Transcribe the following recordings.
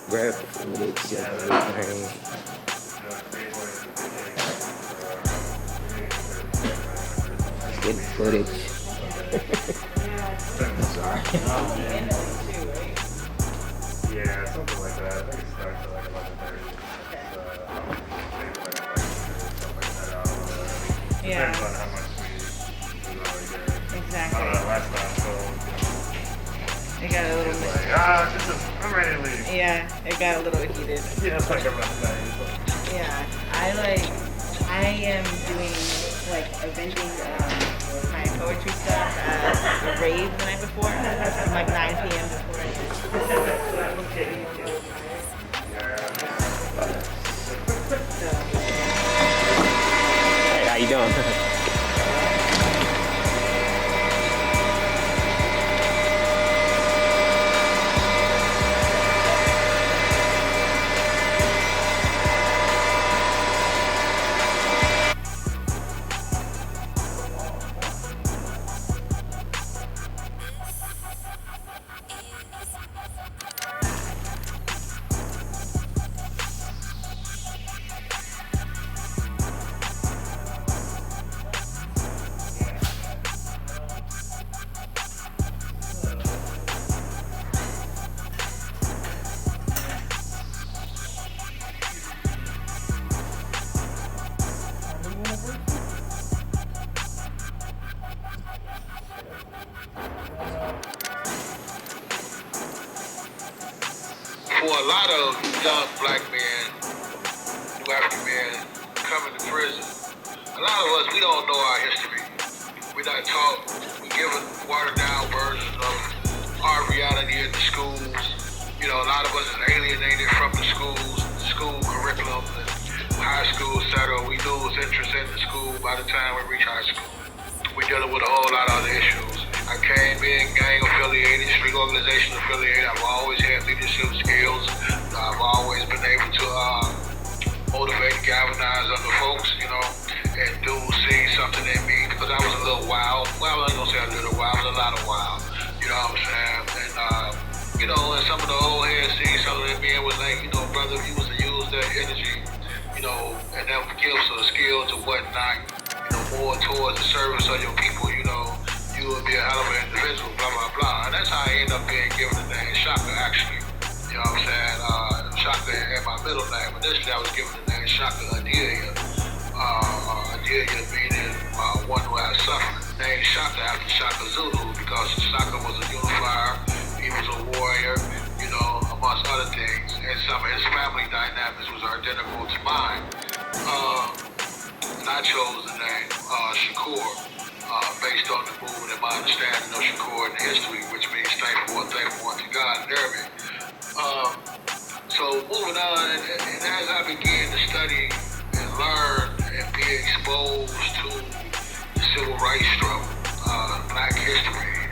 Grab the footage and everything. Let's get footage. Sorry. Yeah, something like that. I think it starts at like 11:30. Yeah. Depends on how much we already get. Exactly. Last time, so It got a little it's like, I'm ready to leave. yeah, it got a little heated. Yeah, it's like around that. Yeah, I am doing like avenging my poetry stuff at a rave the night before, from like 9 p.m. Hey, how you doing? For a lot of young black men, new African men coming to prison, a lot of us, we don't know our history. We're not taught, we're given watered down versions of our reality in the schools. You know, a lot of us is alienated from the schools, school curriculum, and high school, etc. We lose interest in the school by the time we reach high school. We're dealing with a whole lot of other issues. I came in gang affiliated, street organization affiliated. I've always had leadership skills. I've always been able to motivate and galvanize other folks, you know, and dudes see something in me because I was a little wild. Well, I ain't gonna say a little wild, I was a lot of wild. You know what I'm saying? And, you know, and some of the old heads see something in me and was like, you know, brother, if you was to use that energy, you know, and them gifts or skills or whatnot, you know, more towards the service of your people, you know, you would be a hell of an individual, blah, blah, blah. And that's how I ended up being given the name Shaka, actually. You know what I'm saying? Shaka and my middle name. Initially, I was given the name Shaka Adelia. Adelia meaning one who has suffered. Named Shaka after Shaka Zulu because Shaka was a unifier. He was a warrior, you know, amongst other things. And some of his family dynamics was identical to mine. And I chose the name Shakur. Based on the movement and my understanding of Shakur and history, which means thankful to God in Arabic. So moving on, and as I began to study and learn and be exposed to the civil rights struggle, black history,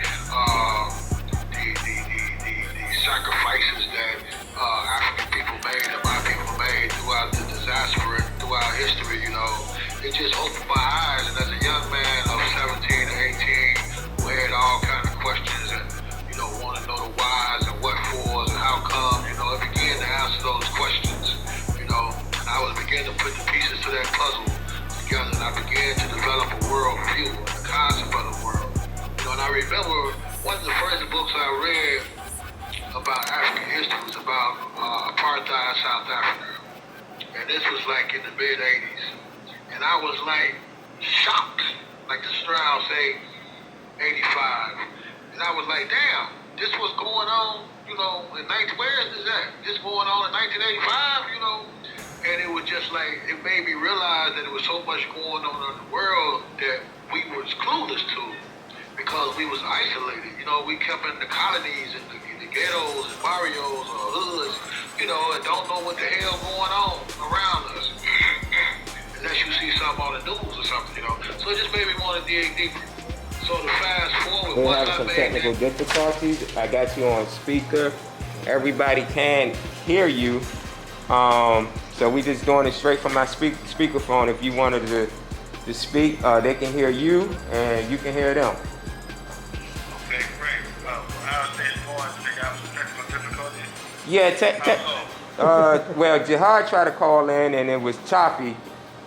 the sacrifices that African people made and my people made throughout the disaster and throughout history, you know, it just opened my eyes. And as a young man of 17 to 18 who had all kinds of questions and, you know, want to know the whys and what fors and how come, you know, I began to answer those questions, you know, and I was beginning to put the pieces to that puzzle together, and I began to develop a world view, a concept of the world. You know, and I remember one of the first books I read about African history was about apartheid South Africa. And this was like in the mid-'80s. And I was like shocked, like the Stroud say, 85. And I was like, damn, this was going on, you know, where is this at? This going on in 1985, you know? And it was just like, it made me realize that there was so much going on in the world that we was clueless to because we was isolated. You know, we kept in the colonies and the ghettos and barrios or hoods, you know, and don't know what the hell going on around us. Unless you see something on the news or something, you know. So it just made me want to dig deeper. So to fast forward, We're once having I some made technical that, difficulties. I got you on speaker. Everybody can hear you. So we just doing it straight from my speakerphone. If you wanted to speak, they can hear you and you can hear them. Okay, great. How's things going? Did you have some technical difficulties? Yeah, well, Jihad tried to call in and it was choppy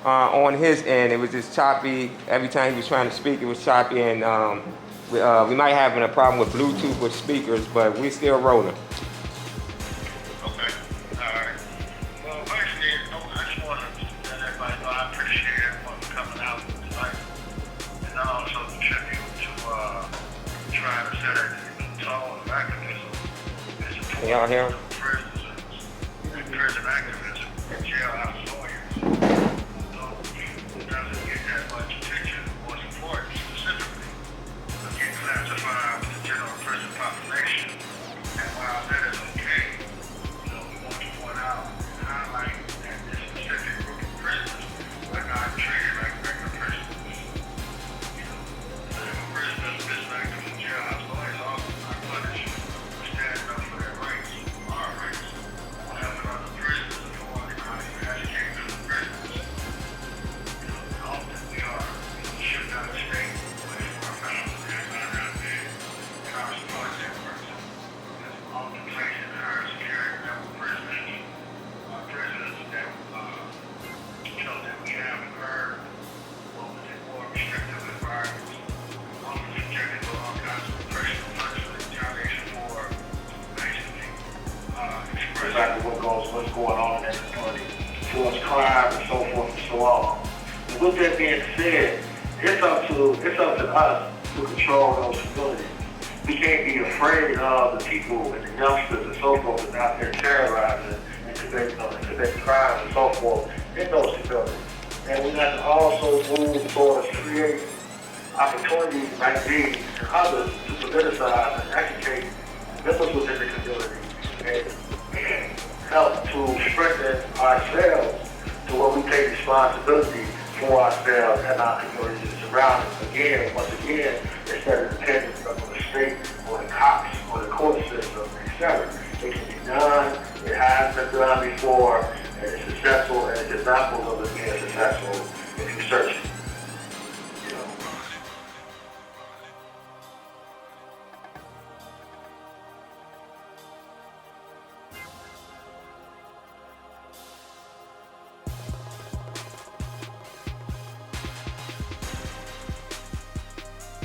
on his end. It was just choppy. Every time he was trying to speak, it was choppy. And we might have a problem with Bluetooth with speakers, but we're still rolling. Okay. All right. Well, basically, I just want to let everybody know I appreciate everyone for coming out tonight. And I also contribute to trying to set a new tone of activism and support Can y'all hear him? prisoners and prison activism and jailhouse lawyers. So it doesn't get that much attention or support specifically. Get classified with the general prison population. And while that is okay, we want to point out and highlight that this specific group of prisoners are not treated like regular prisoners. Prisoners, prison activists, and jailhouse lawyers also not punished for standing up for their rights, our rights, or helping other prisoners and organizing and educating other prisoners. Often we are shipped out of state away from our families and our support networks. There's often placed in higher security level prisoners, prisoners that that we haven't heard what was in more restrictive environments. Often subjected to all kinds of oppression, punishment, retaliation for basically exactly what's going on in that community, towards crime and so forth and so on. And with that being said, it's up to us to control those communities. We can't be afraid of the people and the youngsters and so forth that's out there terrorizing and committing crimes and so forth in those communities. And we have to also move towards creating opportunities like these and others to politicize and educate members within the community and help to strengthen ourselves to where we take responsibility for ourselves and our communities around us. Again, once again, instead of depending on the state or the cops or the court system, etc. It can be done, it has been done before, and it's successful, and it's examples of it being successful.